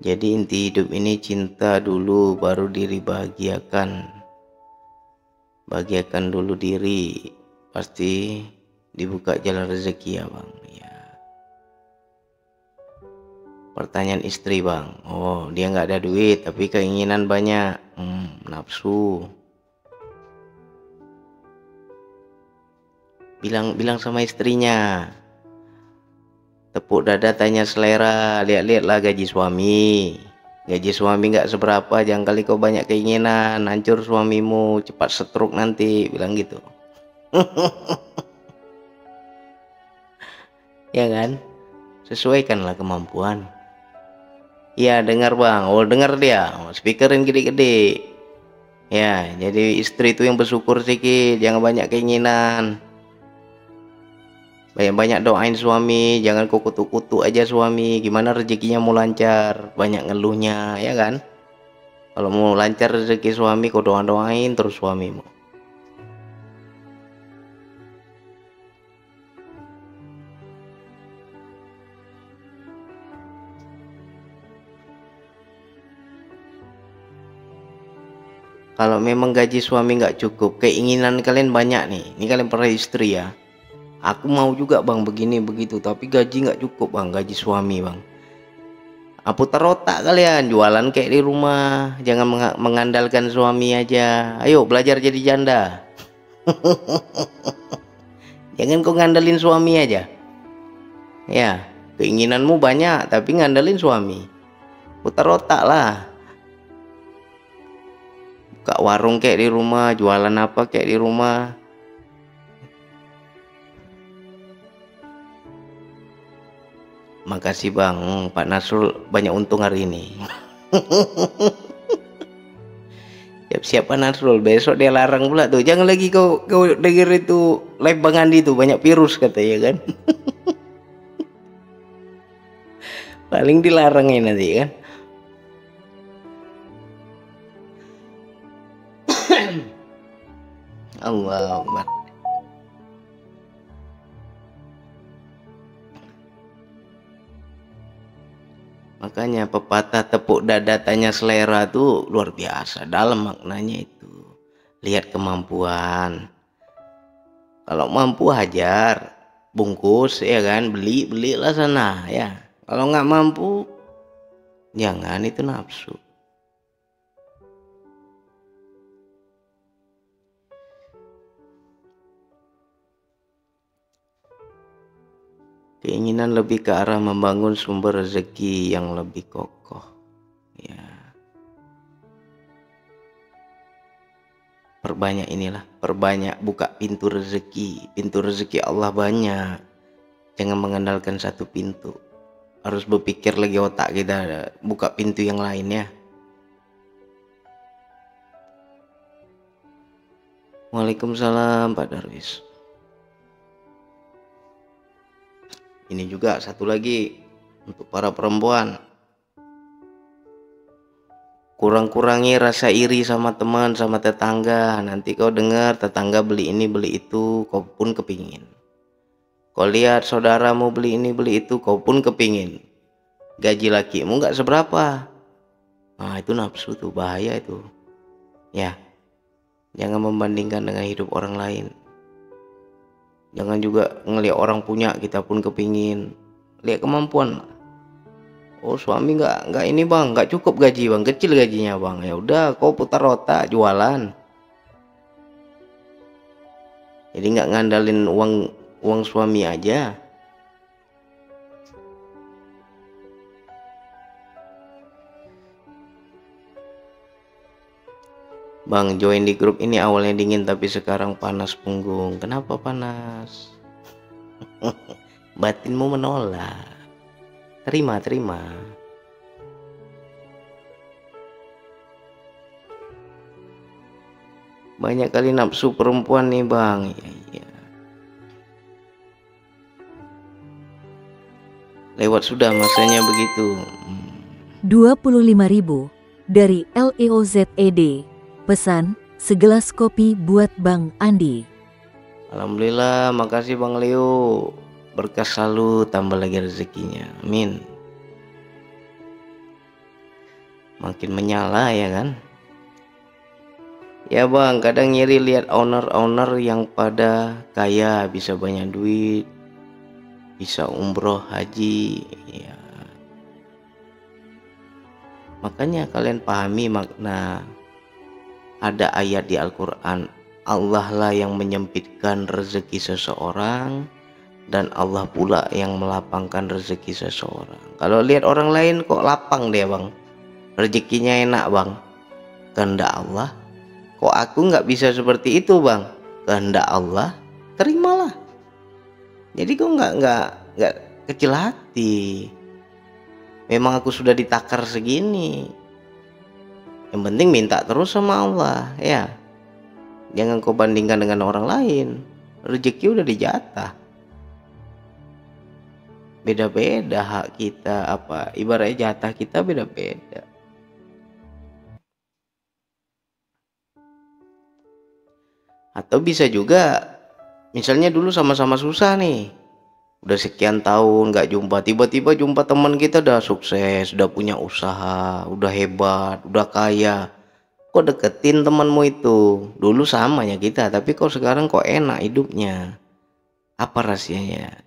Jadi inti hidup ini cinta dulu baru diri bahagiakan. Bahagiakan dulu diri, pasti dibuka jalan rezeki ya bang. Ya. Pertanyaan istri bang, oh dia nggak ada duit tapi keinginan banyak, nafsu. Bilang sama istrinya, tepuk dada tanya selera, lihat-lihatlah gaji suami. Gaji suami nggak seberapa, jangan kali kau banyak keinginan, hancur suamimu, cepat stroke nanti, bilang gitu. Ya kan, sesuaikanlah kemampuan. Iya dengar bang, oh dengar dia, speakerin gede-gede. Ya, jadi istri itu yang bersyukur sedikit, jangan banyak keinginan. Banyak-banyak doain suami, jangan kau kutuk-kutuk aja suami, gimana rezekinya mau lancar, banyak ngeluhnya, ya kan? Kalau mau lancar rezeki suami, kau doain terus suamimu. Kalau memang gaji suami nggak cukup, keinginan kalian banyak nih, ini kalian para istri ya. Aku mau juga bang begini begitu, tapi gaji nggak cukup bang, gaji suami bang. Putar otak kalian, jualan kayak di rumah, jangan mengandalkan suami aja. Ayo belajar jadi janda. Jangan kau ngandelin suami aja. Ya, keinginanmu banyak tapi ngandelin suami. Putar otak lah. Buka warung kayak di rumah, jualan apa kayak di rumah. Makasih bang, Pak Nasrul banyak untung hari ini. Siap-siap Pak Nasrul, besok dia larang pula tuh. Jangan lagi kau denger itu live Bang Andi tuh, banyak virus katanya kan. Paling dilarangin nanti kan. Allah Akbar. Makanya pepatah tepuk dada tanya selera tuh luar biasa, dalam maknanya itu. Lihat kemampuan. Kalau mampu hajar, bungkus ya kan, belilah sana ya. Kalau nggak mampu, jangan, itu nafsu. Keinginan lebih ke arah membangun sumber rezeki yang lebih kokoh. Ya. Perbanyak buka pintu rezeki. Pintu rezeki Allah banyak. Jangan mengandalkan satu pintu. Harus berpikir lagi otak kita, buka pintu yang lain ya. Waalaikumsalam Pak Darwis. Ini juga satu lagi untuk para perempuan. Kurang-kurangi rasa iri sama teman, sama tetangga. Nanti kau dengar tetangga beli ini beli itu, kau pun kepingin. Kau lihat saudaramu beli ini beli itu, kau pun kepingin. Gaji lakimu nggak seberapa. Nah itu nafsu tuh, bahaya itu. Ya, jangan membandingkan dengan hidup orang lain. Jangan juga ngelihat orang punya kita pun kepingin. Lihat kemampuan. Oh suami nggak ini bang, nggak cukup gaji bang, kecil gajinya bang. Ya udah, kau putar otak jualan. Jadi nggak ngandalin uang suami aja. Bang, join di grup ini awalnya dingin tapi sekarang panas punggung. Kenapa panas? Batinmu menolak. Terima. Banyak kali nafsu perempuan nih bang. Iya. Lewat sudah masanya begitu. 25.000 dari LEOZED. Pesan, segelas kopi buat Bang Andi. Alhamdulillah, makasih Bang Leo. Berkah selalu, tambah lagi rezekinya. Amin. makin menyala ya kan. Ya bang, kadang ngiri lihat owner-owner yang pada kaya, bisa banyak duit, bisa umroh haji ya. Makanya kalian pahami makna ada ayat di Al-Quran, Allah lah yang menyempitkan rezeki seseorang dan Allah pula yang melapangkan rezeki seseorang. Kalau lihat orang lain kok lapang dia bang, rezekinya enak bang, kehendak Allah. Kok aku nggak bisa seperti itu bang, kehendak Allah, terimalah. Jadi kok nggak kecil hati. Memang aku sudah ditakar segini, yang penting minta terus sama Allah ya. Jangan kau bandingkan dengan orang lain, rezeki udah dijatah. Beda-beda hak kita, apa ibaratnya jatah kita beda-beda. Atau bisa juga misalnya dulu sama-sama susah nih, udah sekian tahun nggak jumpa, tiba-tiba jumpa teman kita udah sukses, udah punya usaha, udah hebat, udah kaya. Kok deketin temanmu itu? Dulu samanya kita, tapi kok sekarang kok enak hidupnya? Apa rahasianya?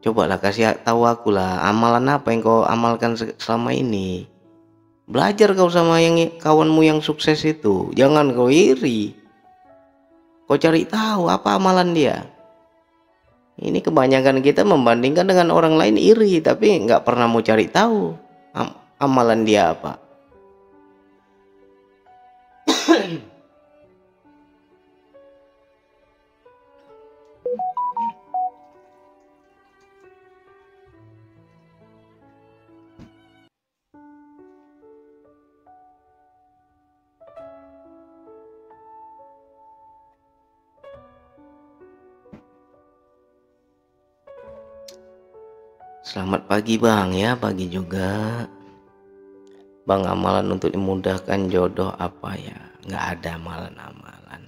Cobalah kasih tahu aku lah, amalan apa yang kau amalkan selama ini? Belajar kau sama yang kawanmu yang sukses itu, jangan kau iri. Kau cari tahu apa amalan dia. Ini kebanyakan kita membandingkan dengan orang lain iri, tapi nggak pernah mau cari tahu amalan dia apa. Selamat pagi bang ya, pagi juga. Bang, amalan untuk dimudahkan jodoh apa ya? Nggak ada amalan-amalan.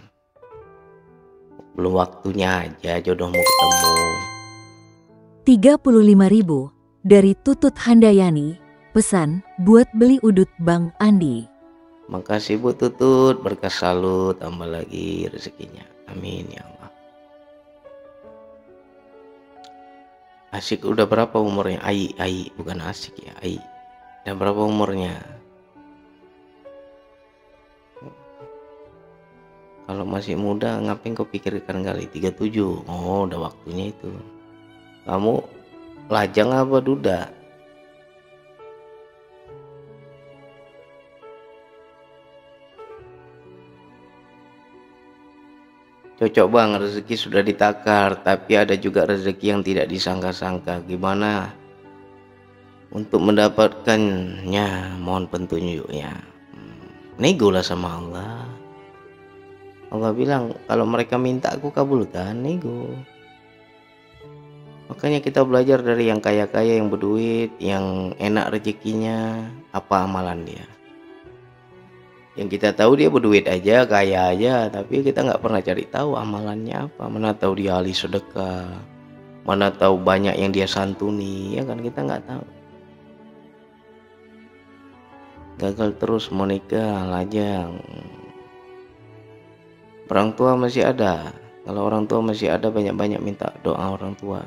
Belum waktunya aja jodohmu ketemu. 35.000 dari Tutut Handayani, pesan buat beli udut Bang Andi. Makasih Bu Tutut, berkah selalu, tambah lagi rezekinya. Amin ya Allah. Asik udah berapa umurnya? Ai, bukan asik ya, Ai. Udah berapa umurnya? Kalau masih muda ngapain kau pikirkan kali? 37. Oh, udah waktunya itu. Kamu lajang apa duda? Cocok bang, rezeki sudah ditakar, tapi ada juga rezeki yang tidak disangka-sangka. Gimana untuk mendapatkannya? Mohon petunjuknya. Nego lah sama Allah. Allah bilang kalau mereka minta aku kabulkan, nego. Makanya kita belajar dari yang kaya-kaya, yang berduit, yang enak rezekinya, apa amalan dia. Yang kita tahu dia berduit aja, kaya aja, tapi kita nggak pernah cari tahu amalannya apa. Mana tahu dia ahli sedekah, mana tahu banyak yang dia santuni, ya kan, kita nggak tahu. Gagal terus mau nikah, lajang. Orang tua masih ada. Kalau orang tua masih ada, banyak-banyak minta doa orang tua.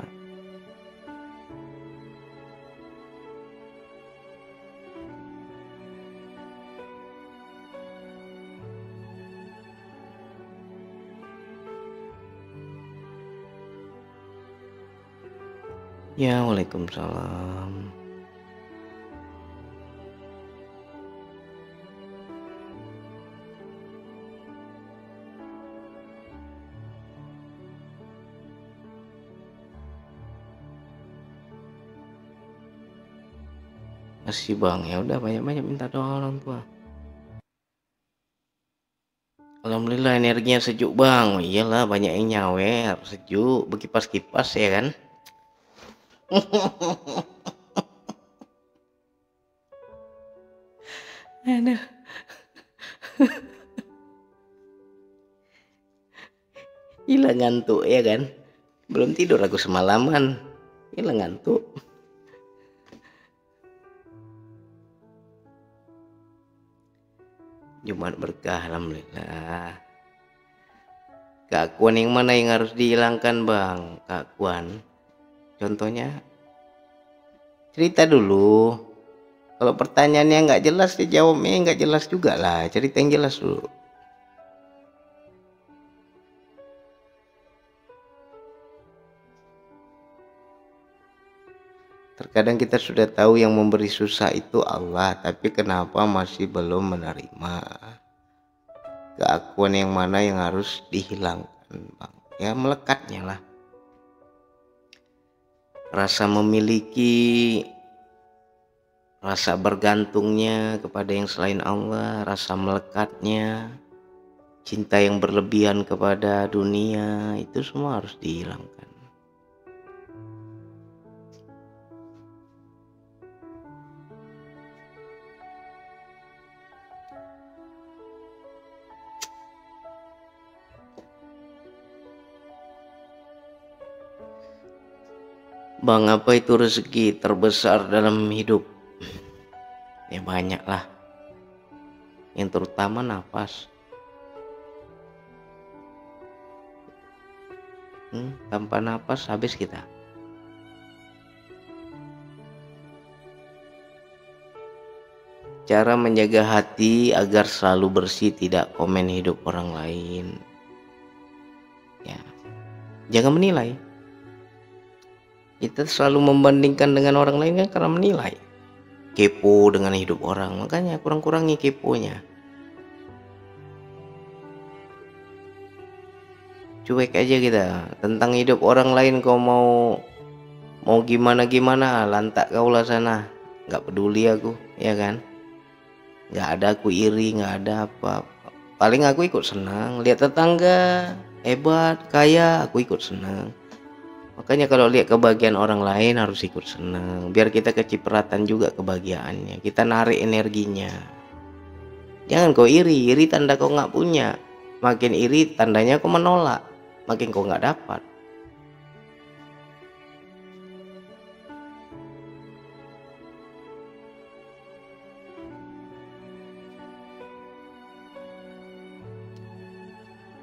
Ya, waalaikumsalam. Masih bang, ya udah banyak-banyak minta doa orang tua. Alhamdulillah energinya sejuk bang. Oh, iyalah banyak yang nyawer, sejuk, berkipas-kipas ya kan. Aduh. Gila ngantuk ya kan. Belum tidur aku semalaman. Gila ngantuk. Jumat berkah, alhamdulillah. Keakuan yang mana yang harus dihilangkan bang? Keakuan contohnya cerita dulu. Kalau pertanyaannya nggak jelas dijawabnya nggak jelas juga lah, cerita yang jelas dulu. Terkadang kita sudah tahu yang memberi susah itu Allah, tapi kenapa masih belum menerima? Keakuan yang mana yang harus dihilangkan bang? Ya melekatnya lah. Rasa memiliki, rasa bergantungnya kepada yang selain Allah, rasa melekatnya, cinta yang berlebihan kepada dunia, itu semua harus dihilangkan. Bang, apa itu rezeki terbesar dalam hidup? Ya banyak lah. Yang terutama nafas. Tanpa nafas habis kita. Cara menjaga hati agar selalu bersih, tidak komen hidup orang lain. Ya, jangan menilai. Kita selalu membandingkan dengan orang lain kan karena menilai. Kepo dengan hidup orang, makanya kurang-kurangi keponya. Cuek aja kita tentang hidup orang lain. Kau mau gimana lantak kau lah sana, nggak peduli aku, ya kan? Nggak ada aku iri, nggak ada apa. Paling aku ikut senang lihat tetangga hebat kaya, aku ikut senang. Makanya kalau lihat kebahagiaan orang lain harus ikut senang, biar kita kecipratan juga kebahagiaannya, kita narik energinya. Jangan kau iri, iri tanda kau nggak punya. Makin iri tandanya kau menolak, makin kau nggak dapat.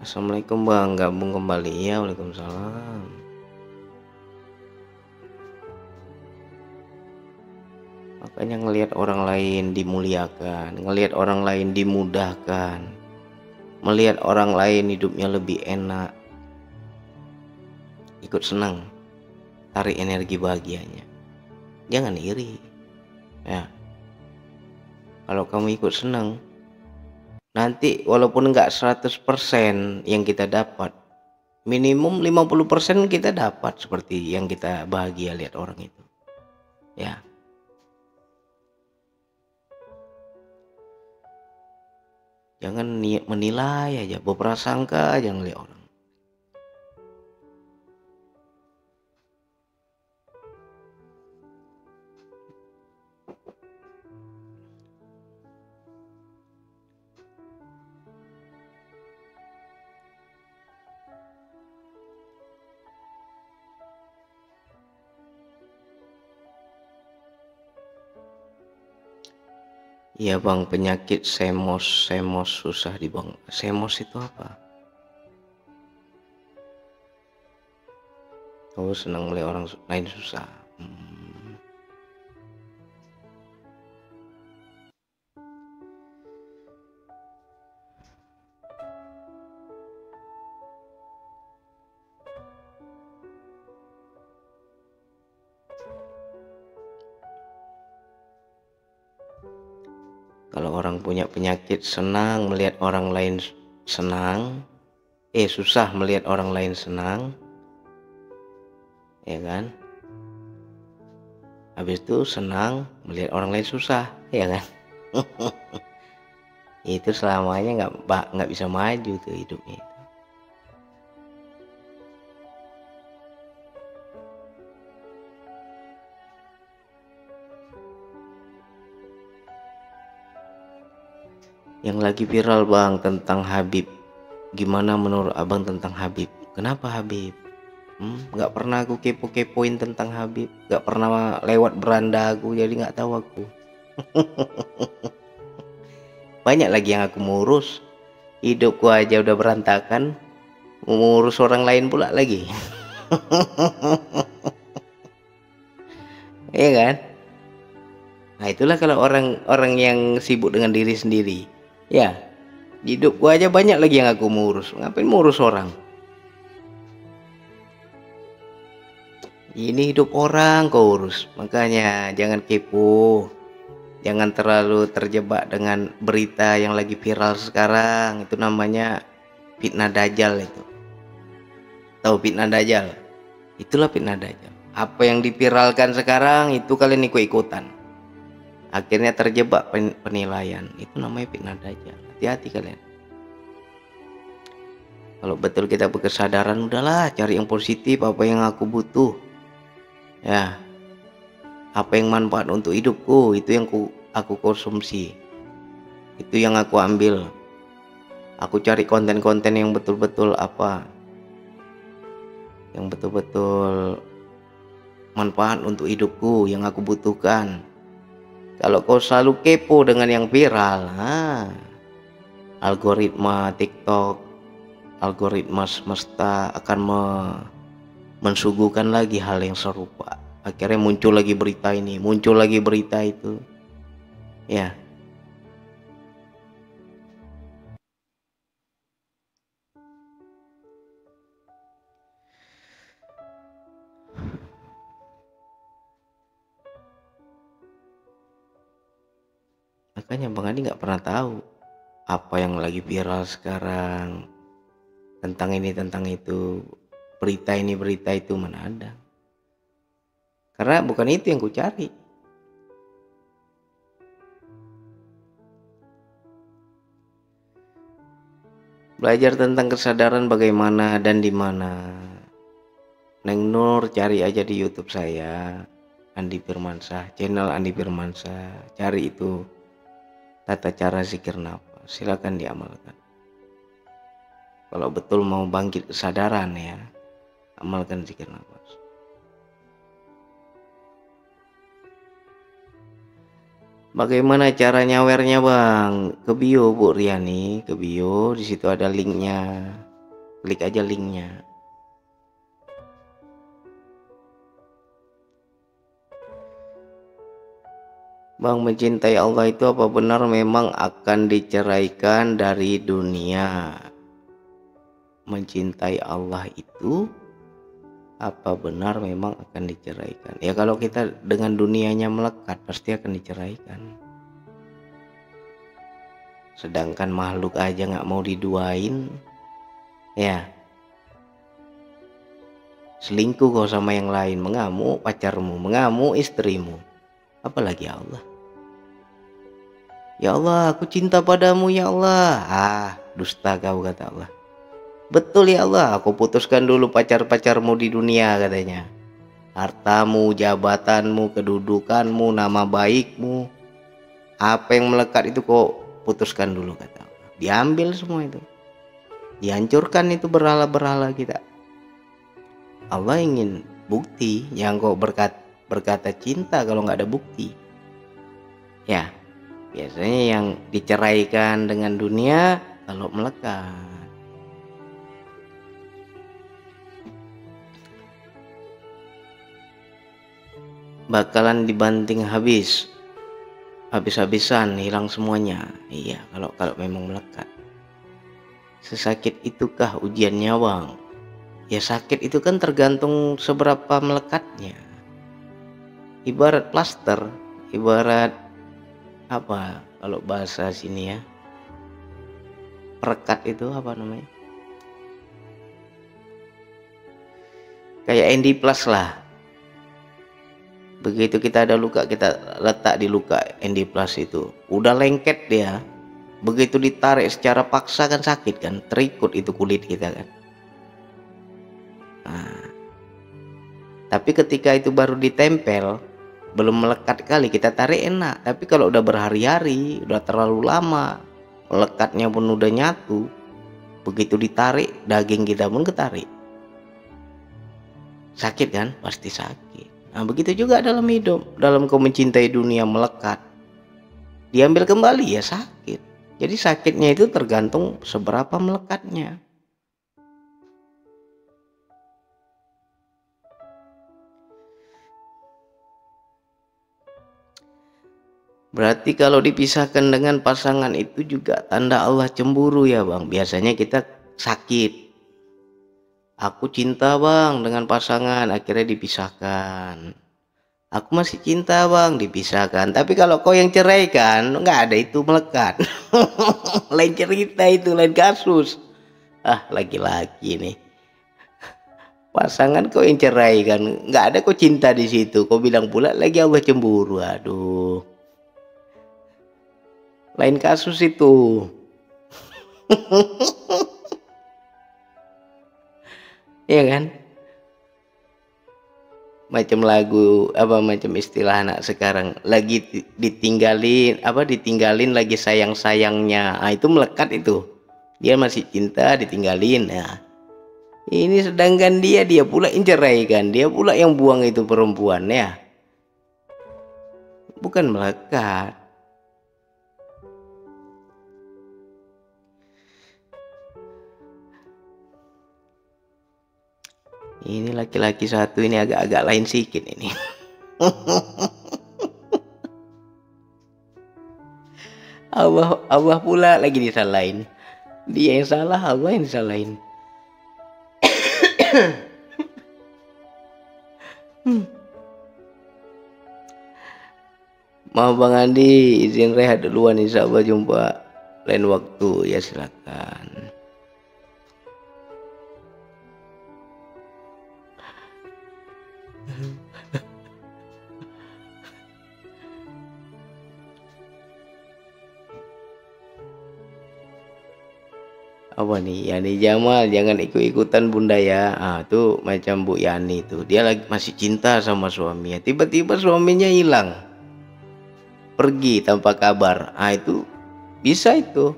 Assalamualaikum bang, gabung kembali ya. Waalaikumsalam. Makanya ngelihat orang lain dimuliakan, ngelihat orang lain dimudahkan, melihat orang lain hidupnya lebih enak, ikut senang, tarik energi bahagianya. Jangan iri ya. Kalau kamu ikut senang, nanti walaupun enggak 100% yang kita dapat, minimum 50% kita dapat seperti yang kita bahagia lihat orang itu ya. Jangan menilai aja, berprasangka aja ngeliat orang. Iya bang, penyakit semos susah dibang. Semos itu apa? Oh, senang melihat orang lain susah. Kalau orang punya penyakit senang melihat orang lain senang, susah melihat orang lain senang, ya kan? Habis itu senang melihat orang lain susah, ya kan? Itu selamanya nggak bisa maju tuh hidupnya. Yang lagi viral bang tentang Habib, gimana menurut abang tentang Habib? Kenapa Habib? Nggak pernah aku kepo-kepoin tentang Habib, nggak pernah lewat beranda aku, jadi nggak tahu aku. banyak lagi yang aku mau urus. Hidupku aja udah berantakan, mau ngurus orang lain pula lagi. Iya kan? Nah itulah kalau orang-orang yang sibuk dengan diri sendiri. Ya, hidupku aja banyak lagi yang aku mau urus. Ngapain mau urus orang? Ini hidup orang kau urus. Makanya jangan kepo. Jangan terlalu terjebak dengan berita yang lagi viral sekarang. Itu namanya fitnah dajjal itu. Tahu fitnah dajjal? Itulah fitnah dajjal. Apa yang diviralkan sekarang itu kalian ikut-ikutan. Akhirnya terjebak penilaian. Itu namanya fitnah dajjal. Hati-hati kalian. Kalau betul kita berkesadaran, udahlah cari yang positif, apa yang aku butuh. Ya. Apa yang manfaat untuk hidupku, itu yang aku konsumsi. Itu yang aku ambil. Aku cari konten-konten yang betul-betul apa? Yang betul-betul manfaat untuk hidupku, yang aku butuhkan. Kalau kau selalu kepo dengan yang viral, algoritma TikTok, algoritma semesta akan mensuguhkan lagi hal yang serupa. Akhirnya muncul lagi berita ini, muncul lagi berita itu. Ya. Makanya Bang Adi nggak pernah tahu apa yang lagi viral sekarang, tentang ini tentang itu, berita ini berita itu, mana ada. Karena bukan itu yang ku cari. Belajar tentang kesadaran bagaimana dan di mana. Neng Nur cari aja di YouTube saya, Andi Firmansyah, channel Andi Firmansyah. Cari itu tata cara zikir nafas, silakan diamalkan. Kalau betul mau bangkit kesadaran ya, amalkan zikir nafas. Bagaimana cara nyawernya Bang? Ke bio Bu Riani, ke bio, di situ ada linknya. Klik aja linknya. Bang, mencintai Allah itu apa benar memang akan diceraikan dari dunia? Mencintai Allah itu apa benar memang akan diceraikan? Ya kalau kita dengan dunianya melekat pasti akan diceraikan. Sedangkan makhluk aja nggak mau diduain, ya selingkuh kau sama yang lain, mengamuk pacarmu, mengamuk istrimu, apalagi Allah. Ya Allah, aku cinta padamu ya Allah. Dusta kau, kata Allah. Betul ya Allah, aku putuskan dulu pacar-pacarmu di dunia, katanya. Hartamu, jabatanmu, kedudukanmu, nama baikmu, apa yang melekat itu kau putuskan dulu, kata Allah. Diambil semua itu, dihancurkan itu berhala-berhala kita. Allah ingin bukti, yang kau berkata cinta kalau nggak ada bukti. Ya, biasanya yang diceraikan dengan dunia kalau melekat. Bakalan dibanting habis-habisan, hilang semuanya. Iya, kalau memang melekat. Sesakit itukah ujiannya Bang? Ya sakit itu kan tergantung seberapa melekatnya. Ibarat plaster, ibarat apa kalau bahasa sini ya, perekat itu apa namanya, kayak Endiplas lah. Begitu kita ada luka, kita letak di luka Endiplas itu, udah lengket dia. Begitu ditarik secara paksa kan sakit kan, terikut itu kulit kita kan. Nah, tapi ketika itu baru ditempel, belum melekat kali, kita tarik enak. Tapi kalau udah berhari-hari, udah terlalu lama, melekatnya pun udah nyatu, begitu ditarik, daging kita pun ketarik. Sakit kan? Pasti sakit. Nah begitu juga dalam hidup, dalam kau mencintai dunia melekat, diambil kembali ya sakit. Jadi sakitnya itu tergantung seberapa melekatnya. Berarti kalau dipisahkan dengan pasangan itu juga tanda Allah cemburu ya bang. Biasanya kita sakit. Aku cinta bang dengan pasangan, akhirnya dipisahkan. Aku masih cinta bang, dipisahkan. Tapi kalau kau yang cerai kan, nggak ada itu melekat. Lain cerita itu, lain kasus. Ah, laki-laki nih. Pasangan kau yang cerai kan, nggak ada kau cinta di situ. Kau bilang pula lagi Allah cemburu. Aduh, lain kasus itu. Iya kan? Macam lagu apa, macam istilah anak sekarang, lagi ditinggalin lagi sayang-sayangnya. Ah, itu melekat itu. Dia masih cinta ditinggalin. Nah, ini sedangkan dia pula yang cerai kan, dia pula yang buang itu perempuan ya. Bukan melekat. Ini laki-laki satu ini agak-agak lain sedikit ini. Allah pula lagi disalahin. Dia yang salah, Allah yang disalahin. Mau Bang Andi izin rehat duluan, insya Allah jumpa lain waktu ya, silakan. Apa nih, Yani Jamal, jangan ikut-ikutan bunda ya. Ah, tuh macam Bu Yani tuh, dia lagi masih cinta sama suaminya, tiba-tiba suaminya hilang, pergi tanpa kabar. Ah, itu bisa, itu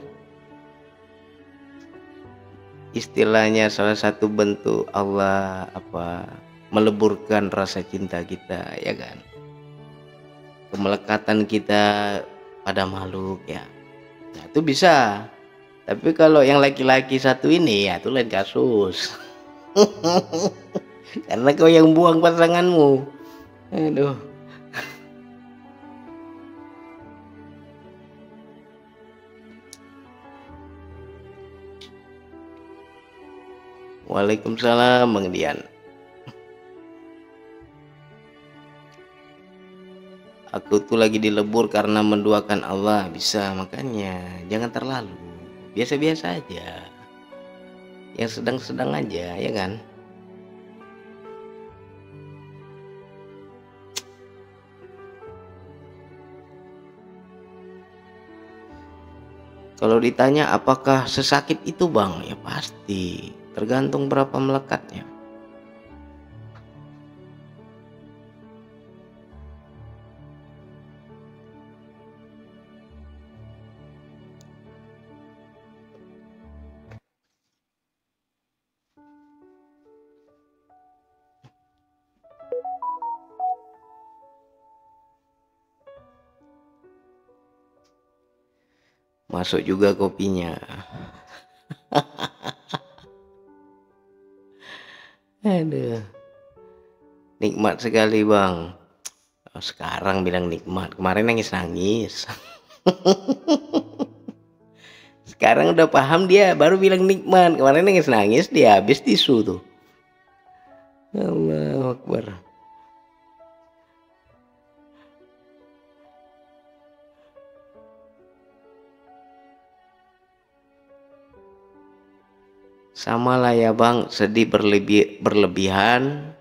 istilahnya salah satu bentuk Allah meleburkan rasa cinta kita ya kan, kemelekatan kita pada makhluk ya. Nah, itu bisa. Tapi kalau yang laki-laki satu ini ya itu lain kasus. Karena kau yang buang pasanganmu. Aduh. Waalaikumsalam Bang Dian. Aku tuh lagi dilebur karena menduakan Allah. Bisa, makanya jangan terlalu. Biasa-biasa aja, yang sedang-sedang aja ya kan. Kalau ditanya apakah sesakit itu bang, ya pasti tergantung berapa melekatnya. Masuk juga kopinya. Aduh, nikmat sekali bang. Sekarang bilang nikmat, kemarin nangis-nangis. Sekarang udah paham dia, baru bilang nikmat. Kemarin nangis-nangis, dia habis tisu tuh. Allahu Akbar. Sama lah ya bang, sedih berlebihan,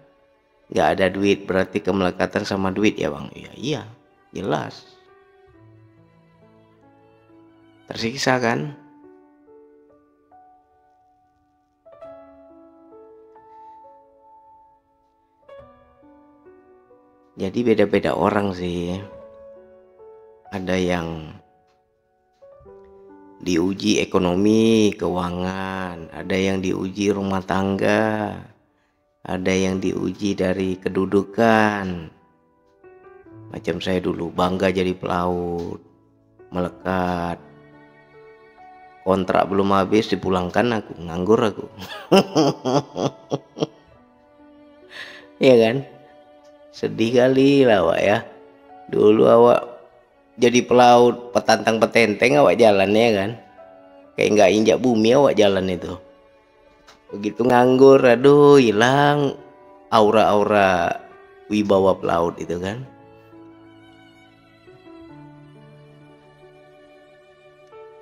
nggak ada duit, berarti kemelekatan sama duit ya bang. Iya, jelas. Tersiksa kan? Jadi beda-beda orang sih. Ada yang diuji ekonomi, keuangan, ada yang diuji rumah tangga, ada yang diuji dari kedudukan. Macam saya dulu bangga jadi pelaut, melekat. kontrak belum habis dipulangkan, aku nganggur aku. Iya kan, sedih kali lah awak ya. Dulu awak jadi pelaut petantang petenteng, awak jalannya kan kayak nggak injak bumi awak jalan itu. Begitu nganggur, aduh hilang aura-aura wibawa pelaut itu kan.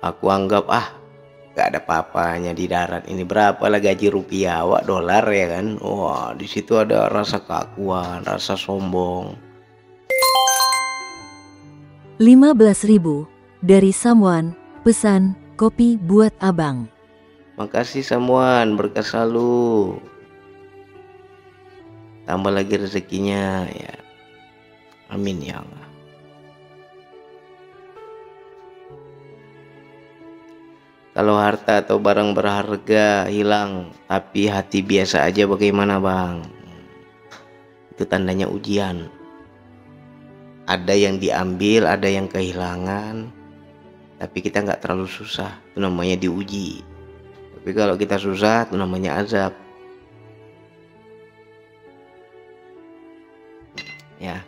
Aku anggap gak ada apa-apanya di darat ini, berapa lah gaji rupiah awak dolar ya kan. Wah, di situ ada rasa keakuan, rasa sombong. 15.000 dari Samuan, pesan kopi buat abang. Makasih Samuan, berkah selalu. Tambah lagi rezekinya ya. Amin ya Allah. Kalau harta atau barang berharga hilang, tapi hati biasa aja bagaimana bang? Itu tandanya ujian. Ada yang diambil, ada yang kehilangan, tapi kita nggak terlalu susah. Itu namanya diuji. Tapi kalau kita susah, itu namanya azab. Ya.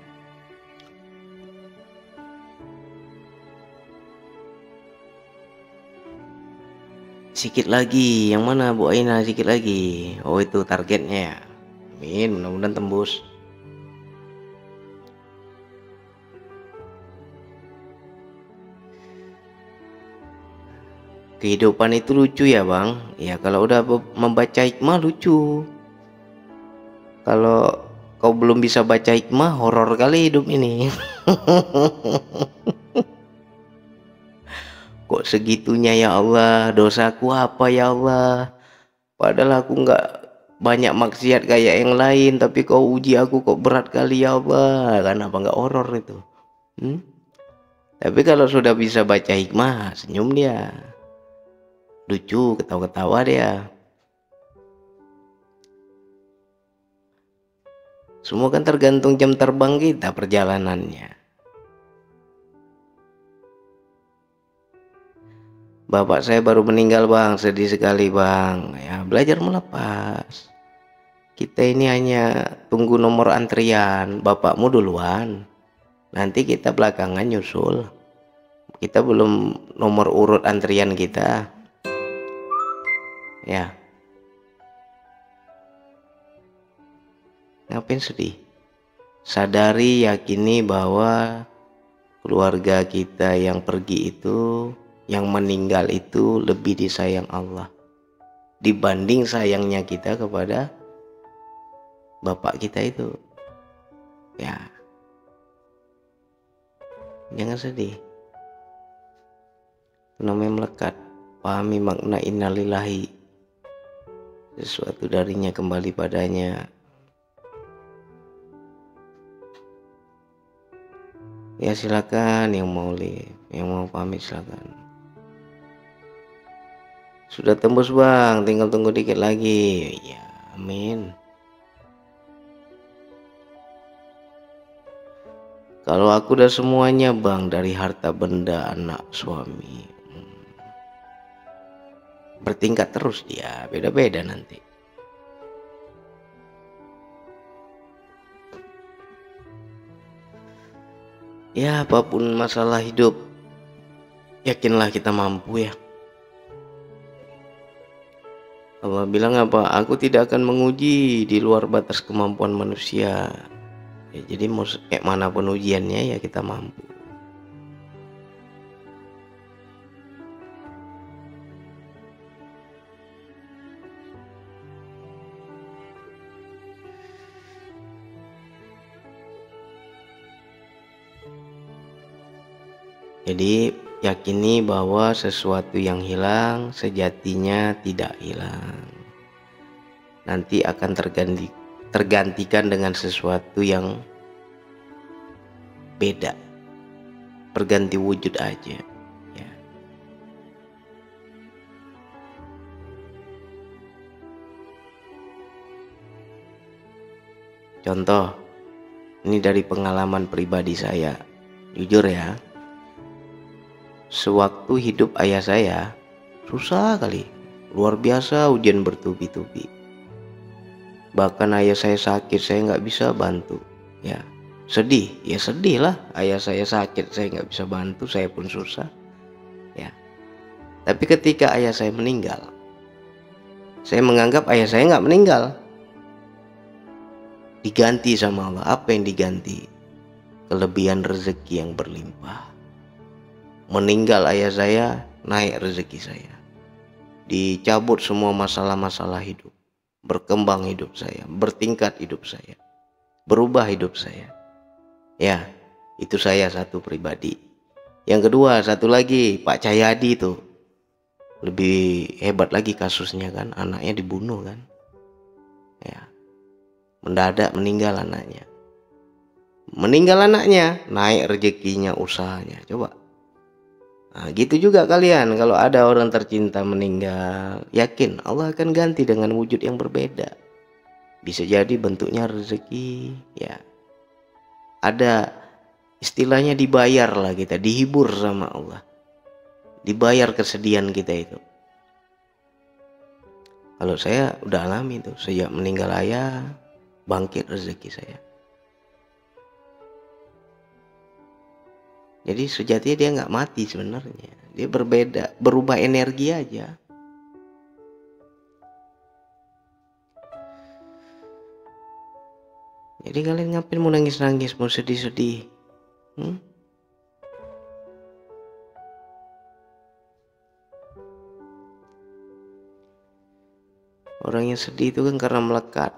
Sikit lagi, yang mana Bu Aina? Sikit lagi. Oh itu targetnya ya. Amin, mudah-mudahan tembus. Kehidupan itu lucu ya bang. Ya kalau udah membaca hikmah lucu. Kalau kau belum bisa baca hikmah, horor kali hidup ini. Kok segitunya ya Allah, dosaku apa ya Allah, padahal aku nggak banyak maksiat kayak yang lain, tapi kau uji aku kok berat kali ya Allah. Kan apa nggak horor itu? Tapi kalau sudah bisa baca hikmah, senyum dia, lucu, ketawa-ketawa dia. Semua kan tergantung jam terbang kita, perjalanannya. Bapak saya baru meninggal bang, sedih sekali bang. Ya belajar melepas. Kita ini hanya tunggu nomor antrian, bapakmu duluan, nanti kita belakangan nyusul. Kita belum nomor urut antrian kita. Ya. Ngapain sedih? Sadari, yakini bahwa keluarga kita yang pergi itu, yang meninggal itu lebih disayang Allah dibanding sayangnya kita kepada bapak kita itu. Ya, jangan sedih. Itu namanya melekat. Pahami makna innalillahi, sesuatu darinya kembali padanya. Ya silakan yang mau live, yang mau pamit silakan. Sudah tembus bang, tinggal tunggu dikit lagi. Ya, amin. Kalau aku udah semuanya bang, dari harta benda, anak, suami, bertingkat terus dia, beda-beda nanti. Ya apapun masalah hidup, yakinlah kita mampu ya. Allah bilang apa? Aku tidak akan menguji di luar batas kemampuan manusia. Ya, jadi mau kayak manapun ujiannya ya kita mampu. Jadi yakini bahwa sesuatu yang hilang sejatinya tidak hilang. Nanti akan tergantikan dengan sesuatu yang beda. Berganti wujud aja. Ya. Contoh, ini dari pengalaman pribadi saya. Jujur ya. Sewaktu hidup ayah saya, susah kali, luar biasa ujian bertubi-tubi. Bahkan ayah saya sakit, saya nggak bisa bantu. Ya sedih, ya sedih lah. Ayah saya sakit, saya nggak bisa bantu, saya pun susah. Ya, tapi ketika ayah saya meninggal, saya menganggap ayah saya nggak meninggal. Diganti sama Allah. Apa yang diganti? Kelebihan rezeki yang berlimpah. Meninggal ayah saya, naik rezeki saya. Dicabut semua masalah-masalah hidup. Berkembang hidup saya, bertingkat hidup saya, berubah hidup saya. Ya, itu saya satu pribadi. Yang kedua, satu lagi Pak Cahyadi tuh. Lebih hebat lagi kasusnya kan, anaknya dibunuh kan. Ya, mendadak meninggal anaknya. Meninggal anaknya, naik rezekinya, usahanya. Coba. Nah, gitu juga kalian, kalau ada orang tercinta meninggal, yakin Allah akan ganti dengan wujud yang berbeda. Bisa jadi bentuknya rezeki, ya. Ada istilahnya dibayar lah kita, dihibur sama Allah. Dibayar kesedihan kita itu. Kalau saya udah alami itu, sejak meninggal ayah, bangkit rezeki saya. Jadi sejatinya dia nggak mati sebenarnya, dia berbeda, berubah energi aja. Jadi kalian ngapain mau nangis-nangis, mau sedih-sedih? Orang yang sedih itu kan karena melekat.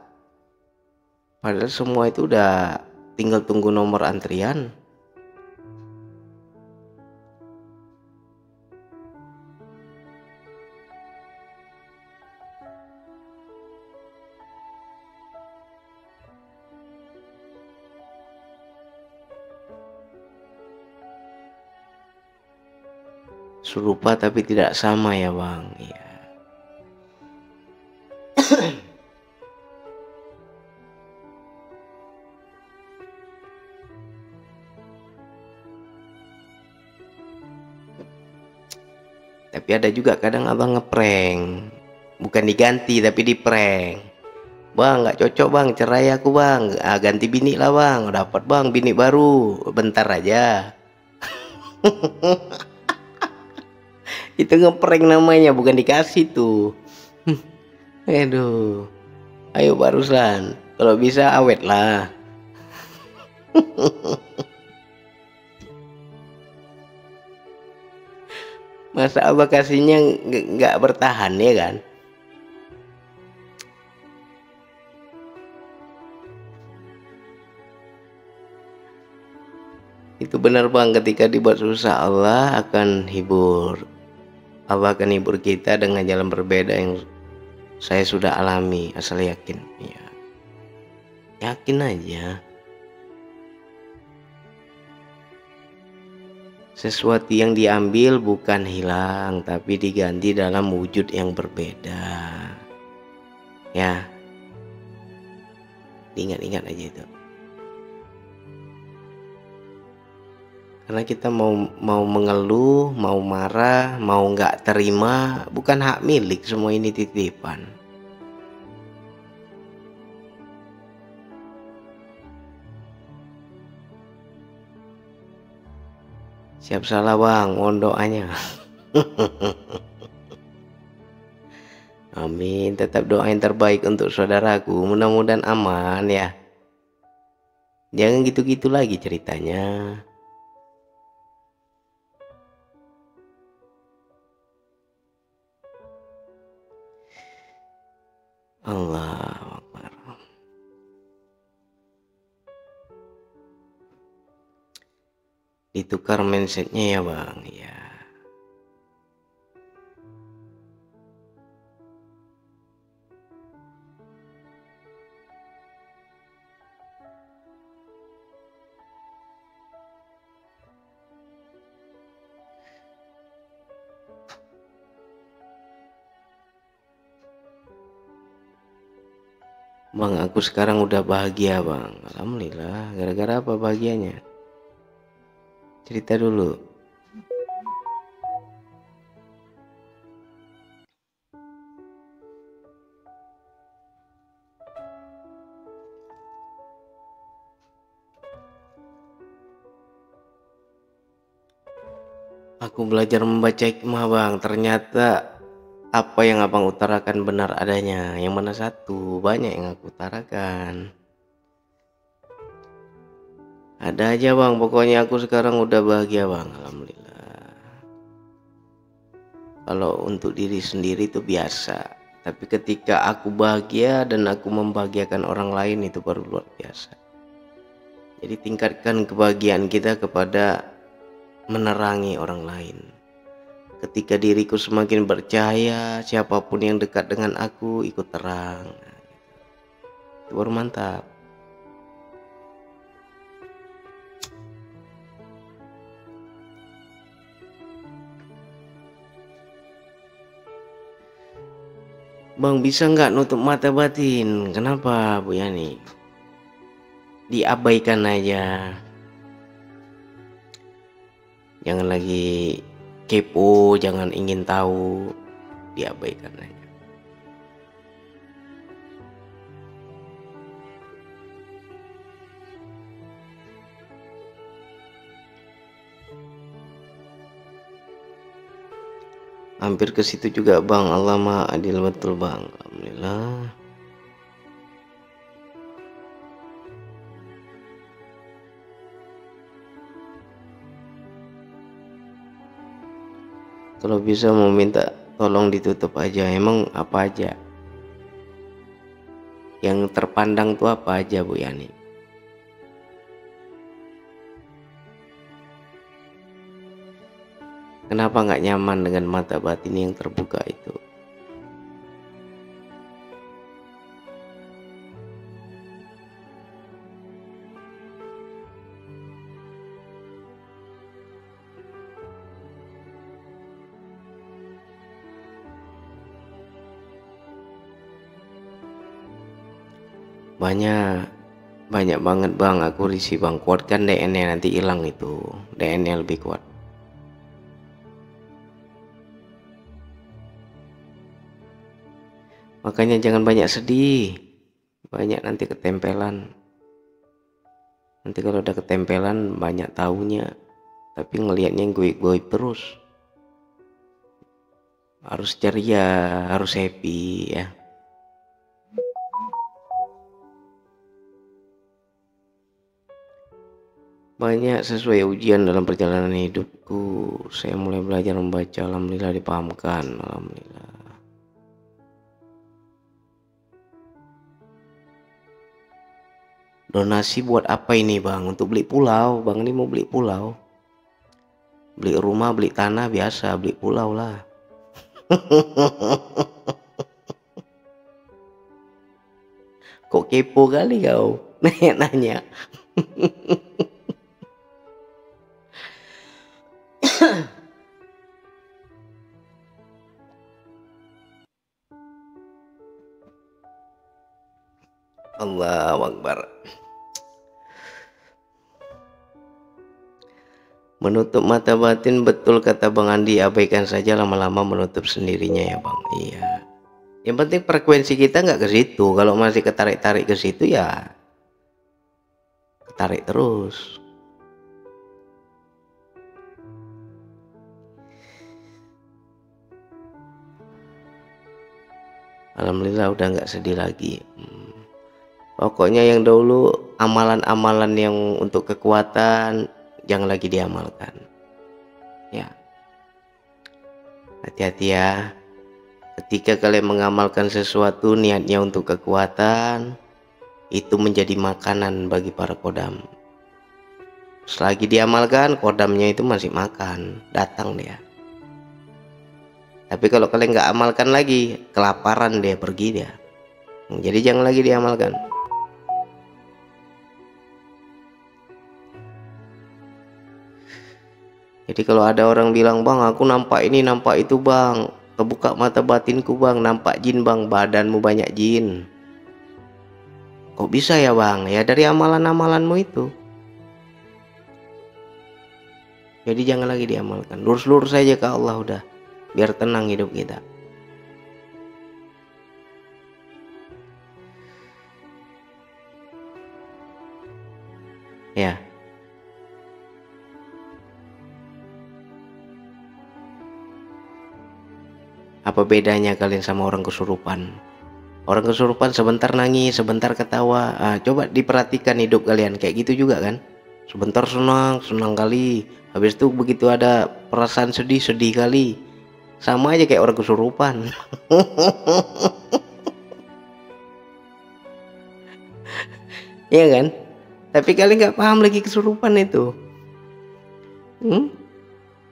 Padahal semua itu udah tinggal tunggu nomor antrian. Serupa tapi tidak sama ya bang. Iya. Tapi ada juga kadang abang ngeprank, bukan diganti tapi diprank. Bang nggak cocok bang, cerai aku bang, ganti bini lah bang, dapat bang bini baru, bentar aja. Itu ngeprank namanya, bukan dikasih tuh. Aduh, ayo barusan, kalau bisa awet lah. Masa abah kasihnya nggak bertahan ya kan? Itu benar bang, ketika dibuat susah Allah akan hibur. Allah akan hibur kita dengan jalan berbeda yang saya sudah alami, asal yakin. Ya, yakin aja. Sesuatu yang diambil bukan hilang, tapi diganti dalam wujud yang berbeda. Ya, ingat-ingat aja itu. Karena kita mau mengeluh, mau marah, mau nggak terima, bukan hak milik, semua ini titipan. Siap salah bang, mohon doanya. Amin, tetap doa yang terbaik untuk saudaraku, mudah-mudahan aman ya. Jangan gitu-gitu lagi ceritanya. Allahu Akbar. Ditukar mindsetnya ya bang, ya. Bang, aku sekarang udah bahagia bang, alhamdulillah. Gara-gara apa bahagianya? Cerita dulu. Aku belajar membaca hikmah bang. Ternyata apa yang abang utarakan benar adanya. Yang mana satu? Banyak yang aku utarakan. Ada aja bang. Pokoknya aku sekarang udah bahagia bang. Alhamdulillah. Kalau untuk diri sendiri itu biasa. Tapi ketika aku bahagia dan aku membahagiakan orang lain, itu baru luar biasa. Jadi tingkatkan kebahagiaan kita kepada menerangi orang lain. Ketika diriku semakin bercahaya, siapapun yang dekat dengan aku ikut terang. Itu baru mantap. Bang, bisa nggak nutup mata batin? Kenapa Bu Yani? Diabaikan aja. Jangan lagi kepo, jangan ingin tahu. Diabaikan aja. Hampir ke situ juga bang. Allah maha adil betul bang. Alhamdulillah. Kalau bisa mau minta tolong ditutup aja. Emang apa aja? Yang terpandang tuh apa aja Bu Yani? Kenapa nggak nyaman dengan mata batin yang terbuka itu? Banyak banget bang, aku risih bang. Kuatkan DN-nya, nanti hilang itu. DN-nya lebih kuat. Makanya jangan banyak sedih. Banyak nanti ketempelan. Nanti kalau udah ketempelan banyak taunya. Tapi ngelihatnya yang goib-goib terus. Harus ceria, harus happy ya. Banyak sesuai ujian dalam perjalanan hidupku. Saya mulai belajar membaca, alhamdulillah dipahamkan, alhamdulillah. Donasi buat apa ini bang? Untuk beli pulau. Bang ini mau beli pulau. Beli rumah, beli tanah biasa, beli pulau lah. Kok kepo kali kau? Nanya-nanya. Allahu Akbar. Menutup mata batin, betul kata Bang Andi, abaikan saja, lama-lama menutup sendirinya ya Bang. Iya. Yang penting frekuensi kita nggak ke situ. Kalau masih ketarik-tarik ke situ ya ketarik terus. Alhamdulillah udah nggak sedih lagi. Pokoknya yang dulu amalan-amalan yang untuk kekuatan jangan lagi diamalkan. Ya, hati-hati ya. Ketika kalian mengamalkan sesuatu niatnya untuk kekuatan, itu menjadi makanan bagi para kodam. Selagi diamalkan, kodamnya itu masih makan, datang dia. Tapi kalau kalian nggak amalkan lagi, kelaparan dia, pergi dia. Jadi jangan lagi diamalkan. Jadi kalau ada orang bilang, bang aku nampak ini nampak itu bang, kebuka mata batinku bang, nampak jin bang, badanmu banyak jin. Kok bisa ya bang? Ya dari amalan-amalanmu itu. Jadi jangan lagi diamalkan, lurus-lurus saja ke Allah udah, biar tenang hidup kita. Ya. Apa bedanya kalian sama orang kesurupan? Orang kesurupan sebentar nangis, sebentar ketawa. Coba diperhatikan hidup kalian kayak gitu juga kan? Sebentar senang, senang kali. Habis itu begitu ada perasaan sedih, sedih kali. Sama aja kayak orang kesurupan. Iya kan? Tapi kalian nggak paham lagi kesurupan itu.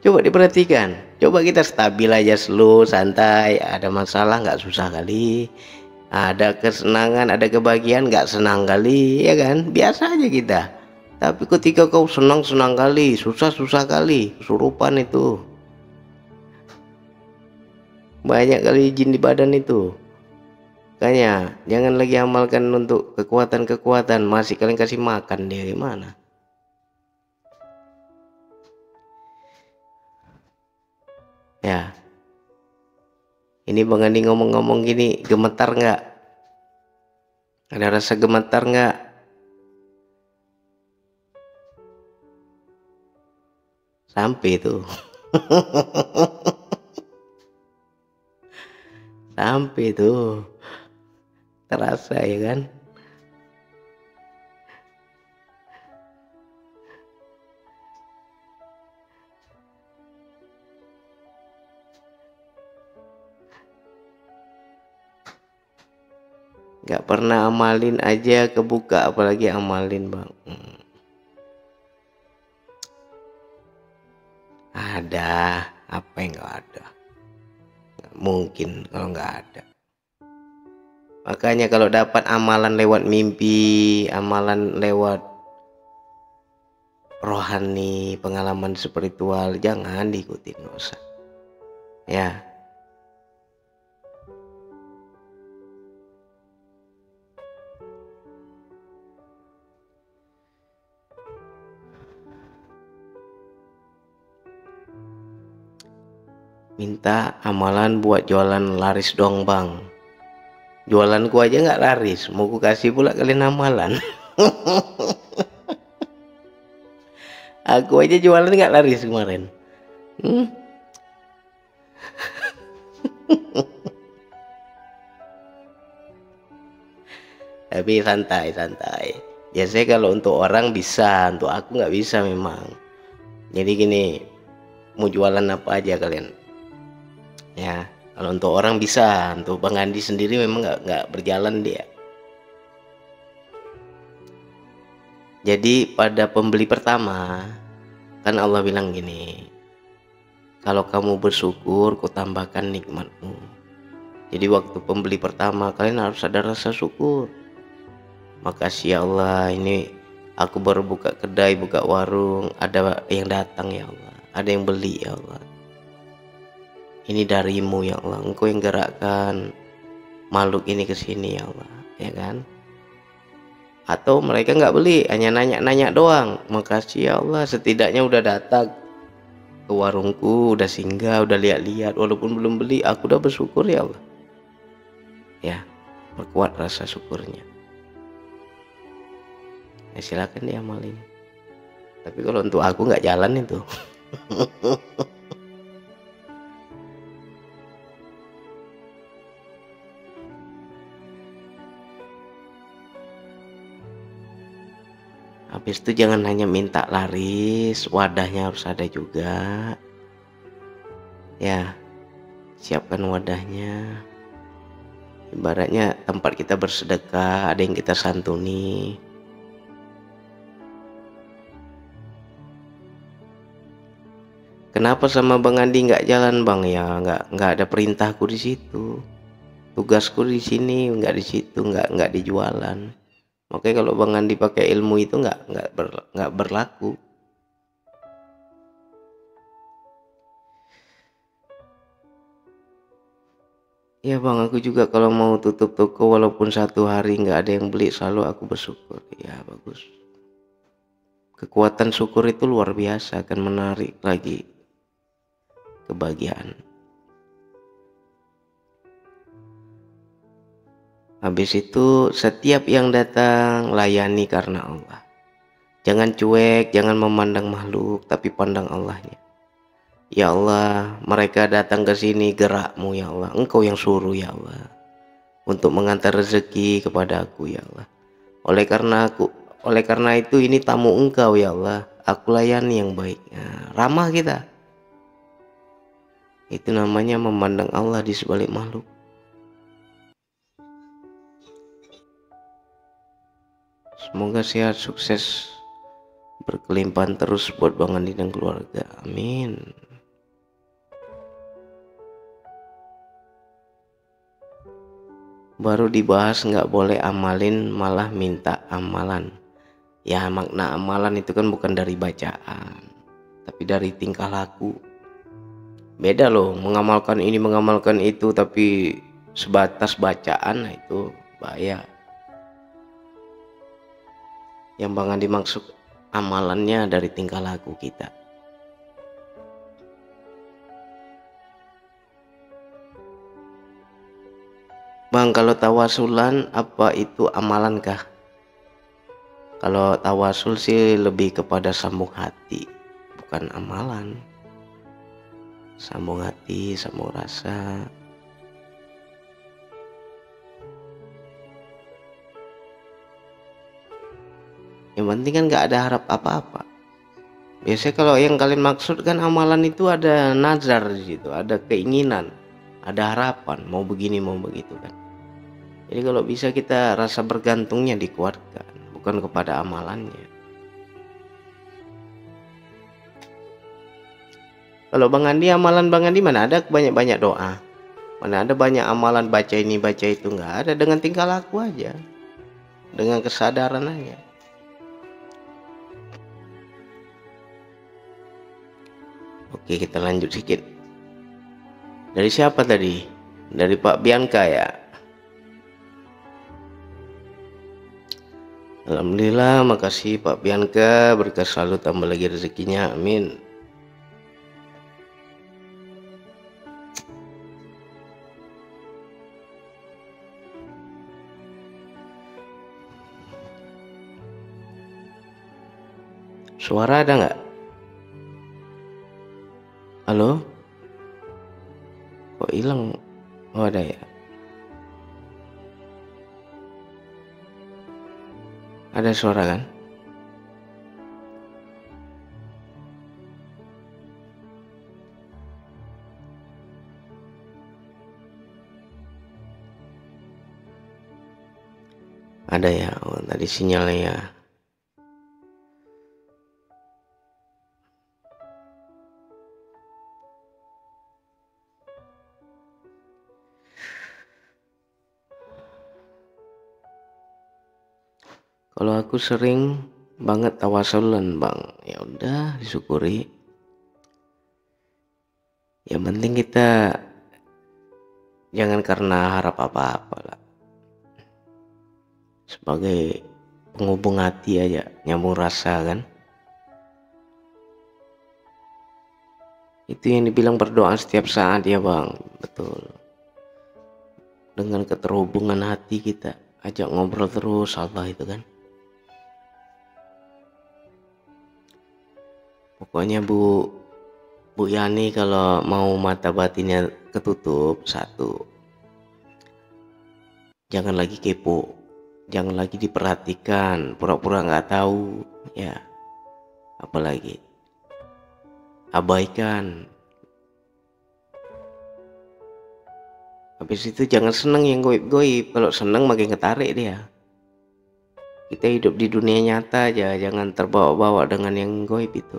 Coba diperhatikan. Coba kita stabil aja, slow, santai. Ada masalah nggak susah kali. Ada kesenangan, ada kebahagiaan nggak senang kali, ya kan? Biasa aja kita. Tapi ketika kau senang kali, susah kali, kesurupan itu. Banyak kali jin di badan itu. Makanya jangan lagi amalkan untuk kekuatan-kekuatan. Masih kalian kasih makan dia gimana? Ya. Ini Bang Andi ngomong-ngomong gini, gemetar nggak? Ada rasa gemetar nggak? Sampai tuh. Sampai tuh. Terasa ya kan? Nggak pernah amalin aja kebuka, apalagi amalin Bang. Ada apa yang nggak ada? Nggak mungkin kalau nggak ada. Makanya kalau dapat amalan lewat mimpi, amalan lewat rohani, pengalaman spiritual, jangan diikutin, nggak usah. Ya. Minta amalan buat jualan laris dong Bang. Jualanku aja nggak laris, mau ku kasih pula kalian amalan. Aku aja jualan nggak laris kemarin. Tapi santai. Biasanya kalau untuk orang bisa, untuk aku nggak bisa memang. Jadi gini, mau jualan apa aja kalian? Ya, kalau untuk orang bisa, untuk Bang Andi sendiri memang nggak berjalan dia. Jadi pada pembeli pertama kan Allah bilang gini, kalau kamu bersyukur ku tambahkan nikmatmu. Jadi waktu pembeli pertama kalian harus ada rasa syukur. Makasih ya Allah, ini aku baru buka kedai, buka warung, ada yang datang ya Allah, ada yang beli ya Allah. Ini darimu ya Allah, engkau yang gerakkan makhluk ini ke sini ya Allah, ya kan? Atau mereka nggak beli, hanya nanya-nanya doang. Makasih ya Allah, setidaknya udah datang ke warungku, udah singgah, udah lihat-lihat, walaupun belum beli, aku udah bersyukur ya Allah. Ya, perkuat rasa syukurnya. Ya silakan diamalin. Tapi kalau untuk aku nggak jalan itu. Habis itu jangan hanya minta laris, wadahnya harus ada juga. Ya, siapkan wadahnya. Ibaratnya tempat kita bersedekah, ada yang kita santuni. Kenapa sama Bang Andi nggak jalan Bang? Ya nggak ada perintahku di situ. Tugasku di sini, nggak di situ, nggak di jualan. Makanya kalau Bang Andi pakai ilmu itu nggak berlaku. Ya Bang, aku juga kalau mau tutup toko walaupun 1 hari nggak ada yang beli, selalu aku bersyukur. Ya bagus. Kekuatan syukur itu luar biasa, akan menarik lagi kebahagiaan. Habis itu setiap yang datang layani karena Allah. Jangan cuek, jangan memandang makhluk, tapi pandang Allahnya. Ya Allah, mereka datang ke sini gerakmu ya Allah. Engkau yang suruh ya Allah untuk mengantar rezeki kepada aku ya Allah. Oleh karena itu ini tamu engkau ya Allah. Aku layani yang baik. Nah, ramah kita. Itu namanya memandang Allah di sebalik makhluk. Semoga sehat, sukses, berkelimpahan terus buat Bang Andi dan keluarga. Amin. Baru dibahas nggak boleh amalin malah minta amalan. Ya makna amalan itu kan bukan dari bacaan, tapi dari tingkah laku. Beda loh, mengamalkan ini mengamalkan itu tapi sebatas bacaan, nah itu bahaya. Yang Bang Andi maksud amalannya dari tingkah laku kita. Bang, kalau tawasulan apa itu amalankah? Kalau tawasul sih lebih kepada sambung hati, bukan amalan. Sambung hati, sambung rasa. Yang penting kan gak ada harap apa-apa. Biasanya kalau yang kalian maksud kan amalan itu ada nazar di situ, ada keinginan, ada harapan, mau begini mau begitu kan. Jadi kalau bisa kita rasa bergantungnya dikuatkan, bukan kepada amalannya. Kalau Bang Andi, amalan Bang Andi mana ada banyak-banyak doa, mana ada banyak amalan baca ini baca itu, nggak ada. Dengan tingkah laku aja, dengan kesadaran aja. Oke, kita lanjut sedikit. Dari siapa tadi? Dari Pak Bianca ya. Alhamdulillah, makasih Pak Bianca, berkah selalu, tambah lagi rezekinya, amin. Suara ada nggak? Halo? Kok hilang? Oh ada ya. Ada suara kan? Ada ya. Oh, tadi sinyalnya ya. Kalau aku sering banget tawasulan Bang, ya udah disyukuri. Yang penting kita jangan karena harap apa-apa lah. Sebagai penghubung hati aja, nyambung rasa kan. Itu yang dibilang berdoa setiap saat ya Bang, betul. Dengan keterhubungan hati kita, ajak ngobrol terus Allah itu kan. Pokoknya Bu Yani kalau mau mata batinnya ketutup, satu, jangan lagi kepo, jangan lagi diperhatikan, pura-pura nggak tahu, ya, apalagi abaikan. Habis itu jangan seneng yang goib-goib, kalau seneng makin ketarik dia. Kita hidup di dunia nyata aja, jangan terbawa-bawa dengan yang goib itu.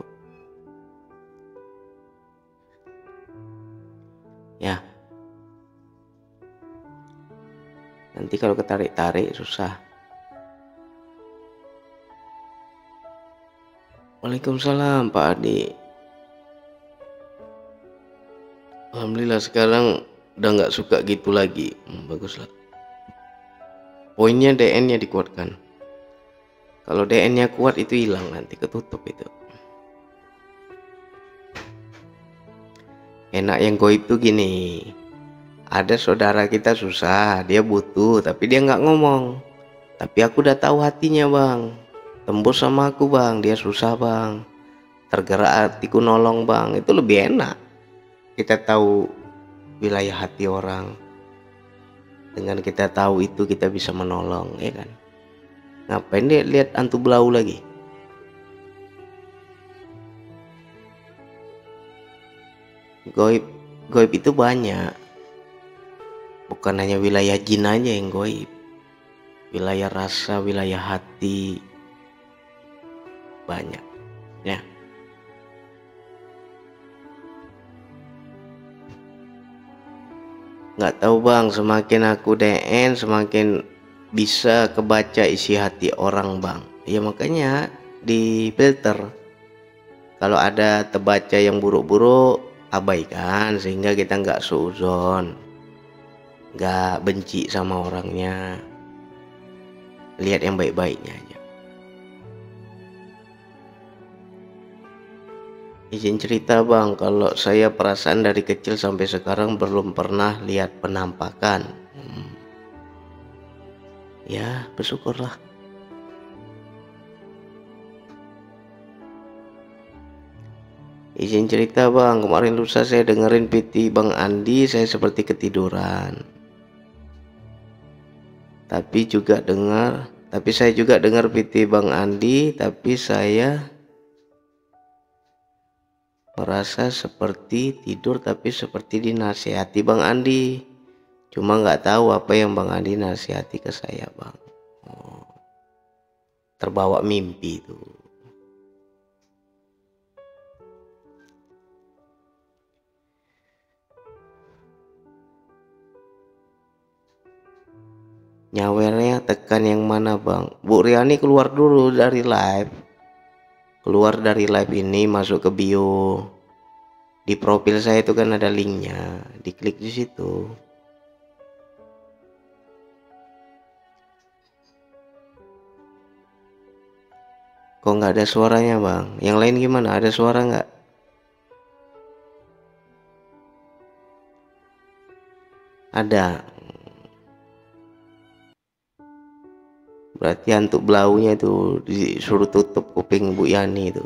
Ya, nanti kalau ketarik-tarik susah. Waalaikumsalam Pak Adi. Alhamdulillah sekarang udah nggak suka gitu lagi. Bagus lah. Poinnya DN-nya dikuatkan. Kalau DN-nya kuat itu hilang, nanti ketutup itu. Enak yang goib tuh gini, ada saudara kita susah, dia butuh tapi dia nggak ngomong, tapi aku udah tahu hatinya Bang, tembus sama aku Bang, dia susah Bang, tergerak hatiku nolong bang. Itu lebih enak, kita tahu wilayah hati orang, dengan kita tahu itu kita bisa menolong, ya kan. Ngapain dia lihat hantu belau lagi? Goib itu banyak, bukan hanya wilayah jin aja yang goib, wilayah rasa, wilayah hati banyak ya. Nggak tahu bang, semakin aku DN semakin bisa kebaca isi hati orang bang. Ya makanya di filter, kalau ada terbaca yang buruk-buruk abaikan, sehingga kita nggak suuzon, nggak benci sama orangnya, lihat yang baik-baiknya aja. Izin cerita bang, kalau saya perasaan dari kecil sampai sekarang belum pernah lihat penampakan. Ya bersyukurlah. Izin cerita bang, kemarin lusa saya dengerin PT Bang Andi, saya seperti ketiduran. Tapi saya juga dengar PT Bang Andi, tapi saya merasa seperti tidur, tapi seperti dinasihati Bang Andi. Cuma nggak tahu apa yang Bang Andi nasihati ke saya bang. Terbawa mimpi itu. Nyawernya tekan yang mana bang? Bu Riani keluar dulu dari live. Keluar dari live ini, masuk ke bio. Di profil saya itu kan ada linknya, diklik di situ. Kok nggak ada suaranya bang? Yang lain gimana? Ada suara nggak? Ada. Berarti hantu belaunya itu disuruh tutup kuping Bu Yani itu.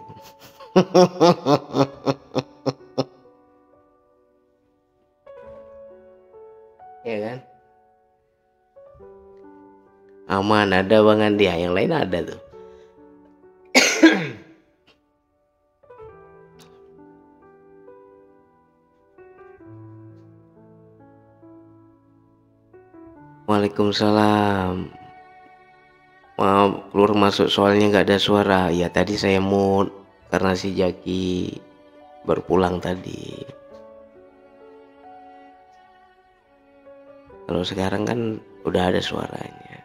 Ya kan? Aman, ada Bang Andi, yang lain ada tuh. Waalaikumsalam. Maaf keluar masuk soalnya nggak ada suara. Ya tadi saya mood karena si Jaki berpulang tadi. Kalau sekarang kan udah ada suaranya.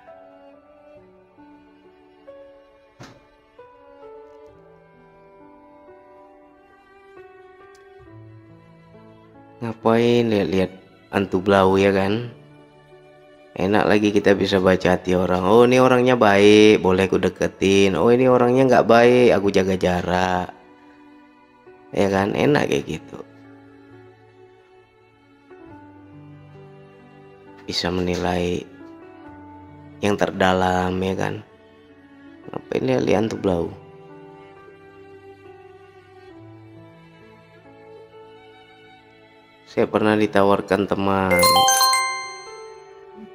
Ngapain lihat-lihat hantu belau ya kan? Enak lagi kita bisa baca hati orang. Oh ini orangnya baik, boleh aku deketin. Oh ini orangnya nggak baik, aku jaga jarak. Ya kan, enak kayak gitu. Bisa menilai yang terdalam ya kan. Ngapain lihat hantu belau? Saya pernah ditawarkan teman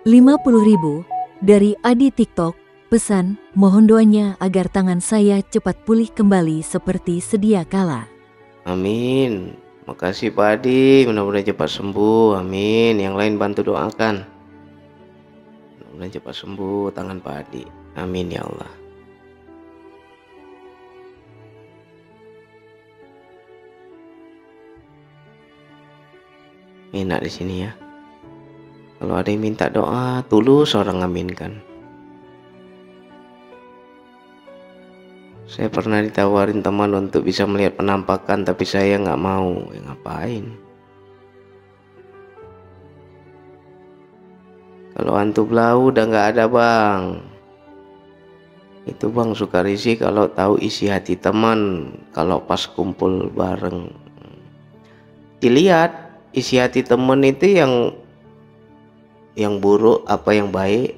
50.000 dari Adi TikTok. Pesan, mohon doanya agar tangan saya cepat pulih kembali seperti sedia kala. Amin. Makasih Pak Adi, mudah-mudahan cepat sembuh. Amin. Yang lain bantu doakan. Mudah-mudahan cepat sembuh tangan Pak Adi. Amin ya Allah. Enak di sini ya. Kalau ada yang minta doa, tulus orang ngaminkan. Saya pernah ditawarin teman untuk bisa melihat penampakan, tapi saya nggak mau. Ya, ngapain? Kalau hantu belau udah nggak ada bang. Itu bang suka risih kalau tahu isi hati teman. Kalau pas kumpul bareng, dilihat isi hati teman itu yang buruk apa yang baik.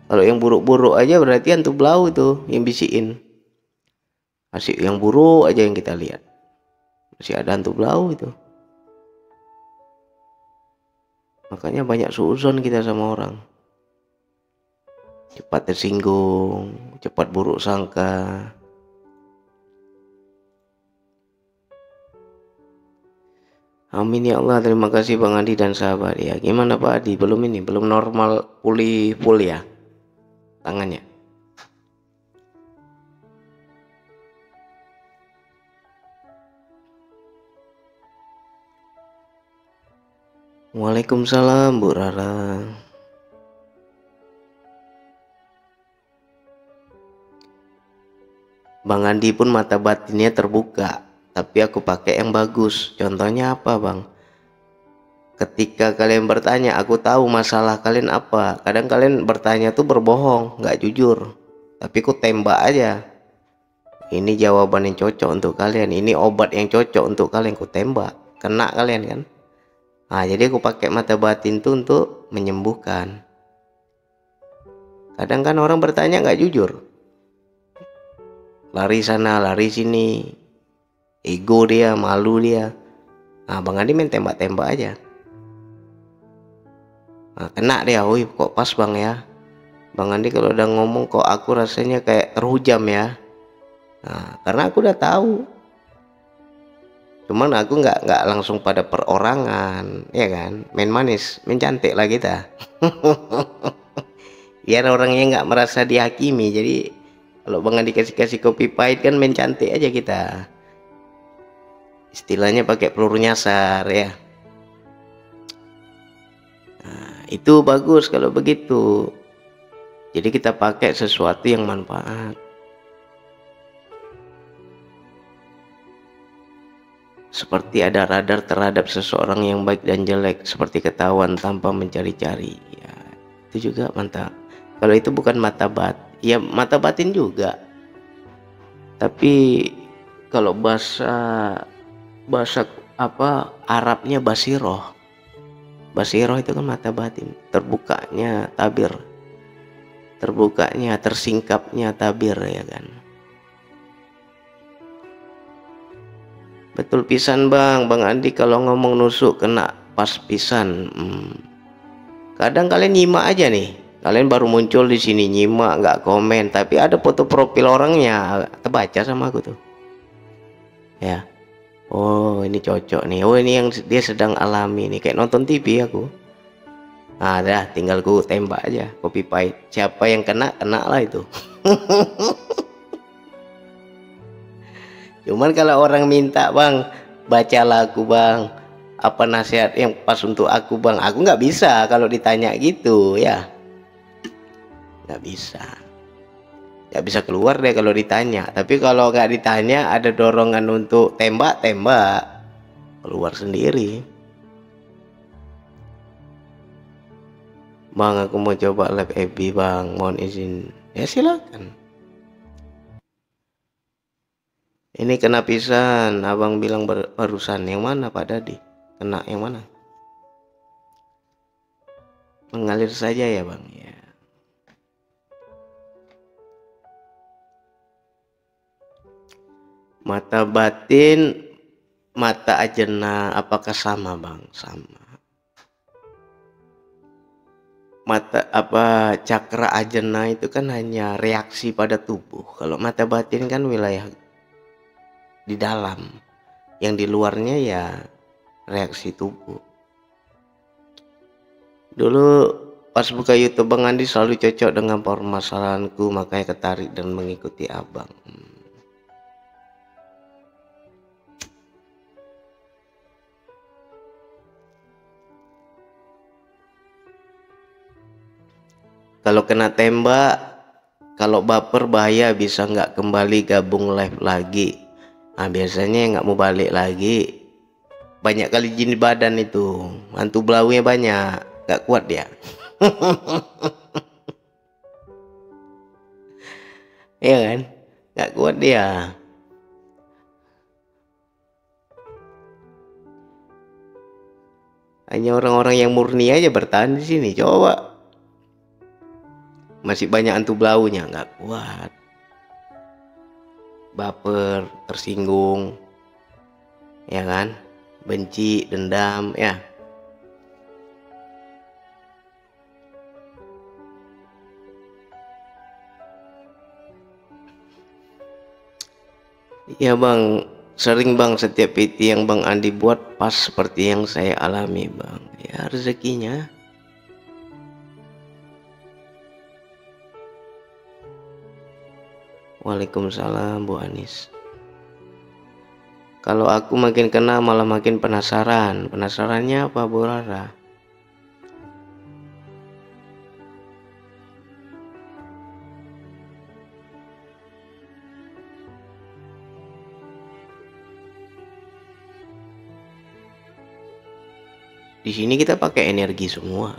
Kalau yang buruk-buruk aja berarti hantu belau itu yang bisikin. Masih yang buruk aja yang kita lihat. Masih ada hantu blau itu. Makanya banyak suuzon kita sama orang. Cepat tersinggung, cepat buruk sangka. Amin ya Allah, terima kasih Bang Adi dan sahabat ya. Gimana Pak Adi? Belum normal pulih ya tangannya. Waalaikumsalam Bu Rara. Bang Andi pun mata batinnya terbuka, tapi aku pakai yang bagus. Contohnya apa Bang? Ketika kalian bertanya, aku tahu masalah kalian apa. Kadang kalian bertanya tuh berbohong, nggak jujur. Tapi aku tembak aja. Ini jawaban yang cocok untuk kalian. Ini obat yang cocok untuk kalian. Ku tembak, kena kalian kan? Nah, jadi aku pakai mata batin tuh untuk menyembuhkan. Kadang kan orang bertanya nggak jujur. Lari sana, lari sini. Ego dia, malu dia. Nah, Bang Adi main tembak-tembak aja. Nah, kena dia, wih kok pas Bang ya. Bang Andi kalau udah ngomong kok aku rasanya kayak terhujam ya. Nah, karena aku udah tahu. Cuman aku nggak langsung pada perorangan, ya kan? Main manis, main cantik lah kita. Biar orangnya nggak merasa dihakimi. Jadi kalau Bang Andi kasih kopi pahit kan main cantik aja kita. Istilahnya pakai peluru nyasar ya. Nah, itu bagus kalau begitu. Jadi kita pakai sesuatu yang manfaat. Seperti ada radar terhadap seseorang yang baik dan jelek, seperti ketahuan tanpa mencari-cari. Ya, itu juga mantap. Kalau itu bukan mata ya mata batin juga. Tapi kalau bahasa apa Arabnya basiroh. Basiroh itu kan mata batin, terbukanya tabir. Terbukanya, tersingkapnya tabir ya kan. Betul pisan Bang Andi kalau ngomong nusuk kena pas pisan. Kadang kalian nyimak aja nih. Kalian baru muncul di sini nyimak nggak komen, tapi ada foto profil orangnya terbaca sama aku tuh. Ya. Oh, ini cocok nih. Oh, ini yang dia sedang alami nih, kayak nonton TV aku. Nah, dah tinggal ku tembak aja, copy paste. Siapa yang kena lah itu. Cuman kalau orang minta Bang, bacalah aku Bang, apa nasihat yang pas untuk aku Bang, aku nggak bisa kalau ditanya gitu ya, nggak bisa keluar deh kalau ditanya. Tapi kalau nggak ditanya ada dorongan untuk tembak keluar sendiri. Bang, aku mau coba live FB Bang, mohon izin. Ya silakan. Ini kena pisan, abang bilang barusan. Yang mana Pak Dadi? Kena yang mana? Mengalir saja ya Bang ya. Mata batin, mata ajena apakah sama Bang? Sama. Mata cakra ajena itu kan hanya reaksi pada tubuh. Kalau mata batin kan wilayah di dalam, yang di luarnya ya reaksi tubuh. Dulu pas buka YouTube Bang Andi selalu cocok dengan permasalahanku, makanya ketarik dan mengikuti abang. Kalau kena tembak, kalau baper bahaya, bisa nggak kembali gabung live lagi. Nah, biasanya nggak mau balik lagi. Banyak kali jin badan itu, hantu belaunya banyak, nggak kuat dia. Iya kan, nggak kuat dia. Hanya orang-orang yang murni aja bertahan di sini. Coba, masih banyak hantu belaunya, nggak kuat. baper, tersinggung, ya kan? Benci, dendam, ya. Iya bang, sering bang, setiap PT yang Bang Andi buat pas seperti yang saya alami bang. Ya rezekinya. Waalaikumsalam Bu Anis. Kalau aku makin kena malah makin penasaran. Penasarannya apa Bu Rara? Di sini kita pakai energi semua.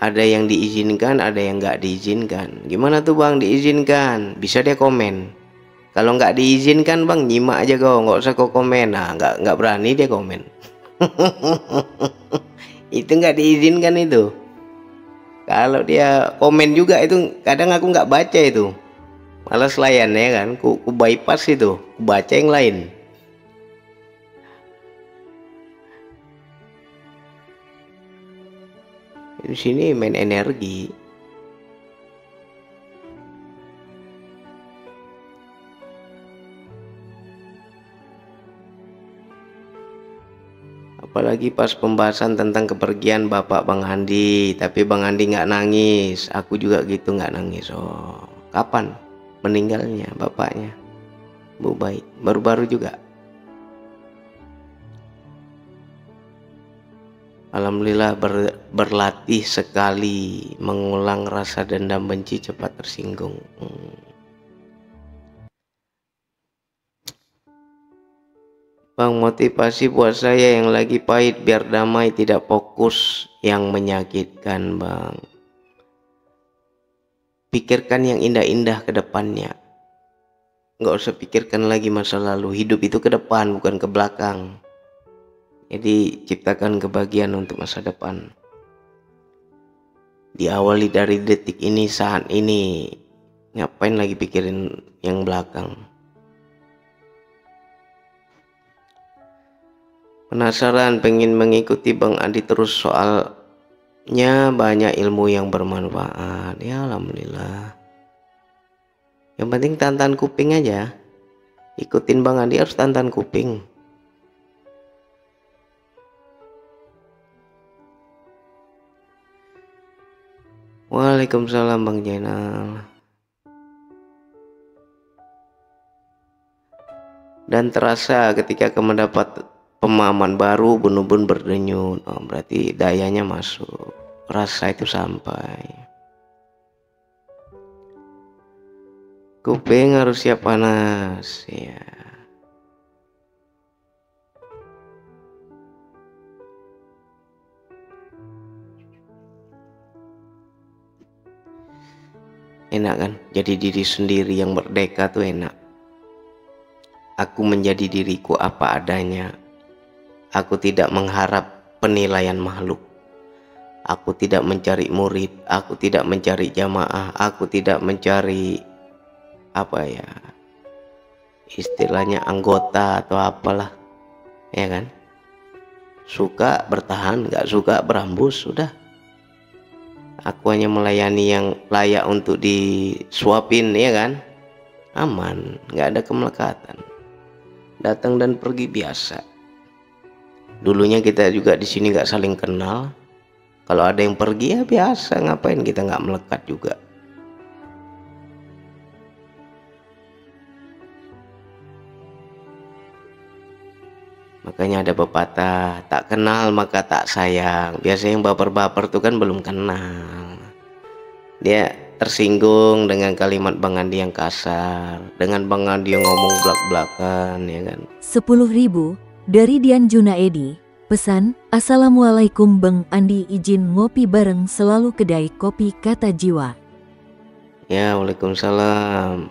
Ada yang diizinkan, ada yang nggak diizinkan. Gimana tuh bang diizinkan? Bisa dia komen. Kalau nggak diizinkan bang, nyimak aja kau, nggak usah kau komen. Nah, nggak berani dia komen. Itu nggak diizinkan itu. Kalau dia komen juga itu kadang aku nggak baca itu. Malas layan ya kan, ku bypass itu, ku baca yang lain. Di sini main energi. Apalagi pas pembahasan tentang kepergian Bapak Bang Andi, tapi Bang Andi nggak nangis, aku juga gitu nggak nangis. Oh, kapan meninggalnya bapaknya? Bu baik, baru-baru juga. Alhamdulillah berlatih sekali mengulang rasa dendam benci cepat tersinggung. Bang, motivasi buat saya yang lagi pahit biar damai, tidak fokus yang menyakitkan bang. Pikirkan yang indah-indah ke depannya. Nggak usah pikirkan lagi masa lalu. Hidup itu ke depan bukan ke belakang. Jadi ciptakan kebahagiaan untuk masa depan. Diawali dari detik ini, saat ini. Ngapain lagi pikirin yang belakang? Penasaran pengen mengikuti Bang Andi terus, soalnya banyak ilmu yang bermanfaat. Ya alhamdulillah. Yang penting tantan kuping aja. Ikutin Bang Andi harus tantan kuping. Waalaikumsalam Bang Jainal. Dan terasa ketika kamu mendapat pemahaman baru, bun-bun berdenyut. Oh, berarti dayanya masuk. Rasa itu sampai. Kuping harus siap panas, ya. Enak kan? Jadi diri sendiri yang merdeka tuh enak. Aku menjadi diriku apa adanya. Aku tidak mengharap penilaian makhluk. Aku tidak mencari murid. Aku tidak mencari jamaah. Aku tidak mencari apa ya, istilahnya anggota atau apalah, ya kan? Suka bertahan, nggak suka berambus, sudah. Aku hanya melayani yang layak untuk disuapin, ya kan? Aman, nggak ada kemelekatan. Datang dan pergi biasa. Dulunya kita juga di sini nggak saling kenal. Kalau ada yang pergi ya biasa, ngapain kita nggak melekat juga. Makanya ada pepatah, tak kenal maka tak sayang. Biasanya yang baper-baper tuh kan belum kenal. Dia tersinggung dengan kalimat Bang Andi yang kasar, dengan Bang Andi yang ngomong belak-belakan, ya kan. 10.000 dari Dian Junaedi. Pesan, Assalamualaikum Bang Andi, izin ngopi bareng selalu kedai kopi Kata Jiwa. Ya, waalaikumsalam.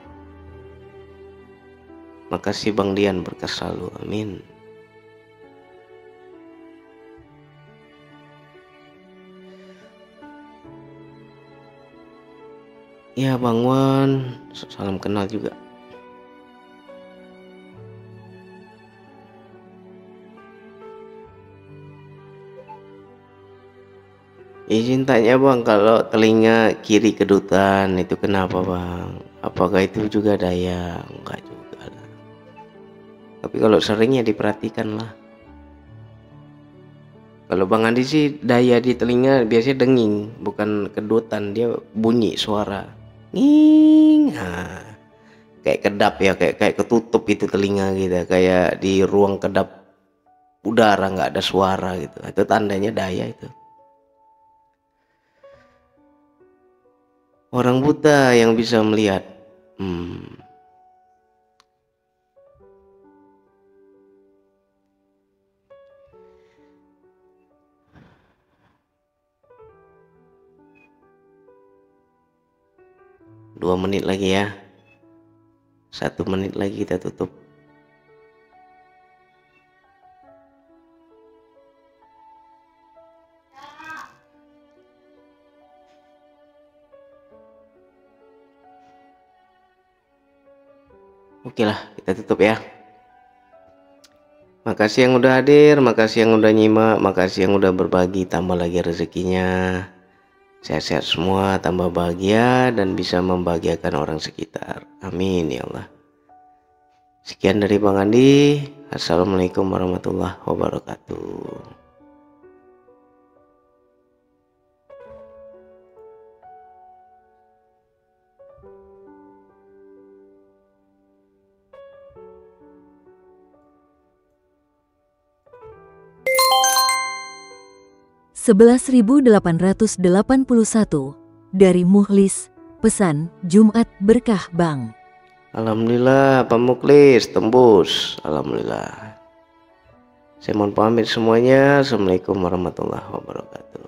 Makasih Bang Dian, berkah selalu, amin. Ya Bang Wan, salam kenal juga. Izin tanya bang, kalau telinga kiri kedutan itu kenapa bang? Apakah itu juga daya? Enggak juga lah. Tapi kalau sering ya diperhatikan lah. Kalau Bang Andi sih daya di telinga biasanya denging, bukan kedutan, dia bunyi suara. Nging. Nah, kayak kedap ya, kayak ketutup itu telinga gitu, kayak di ruang kedap udara nggak ada suara gitu. Itu tandanya daya itu. Orang buta yang bisa melihat. Hmm. Dua menit lagi ya. 1 menit lagi kita tutup. Oke lah, kita tutup ya. Makasih yang udah hadir, makasih yang udah nyimak, makasih yang udah berbagi, tambah lagi rezekinya. Sehat-sehat semua, tambah bahagia dan bisa membahagiakan orang sekitar. Amin ya Allah. Sekian dari Bang Andi. Assalamualaikum warahmatullahi wabarakatuh. 11.881 dari Muhlis, pesan Jumat berkah Bang. Alhamdulillah Pak Muklis tembus. Alhamdulillah. Saya mohon pamit semuanya. Assalamualaikum warahmatullahi wabarakatuh.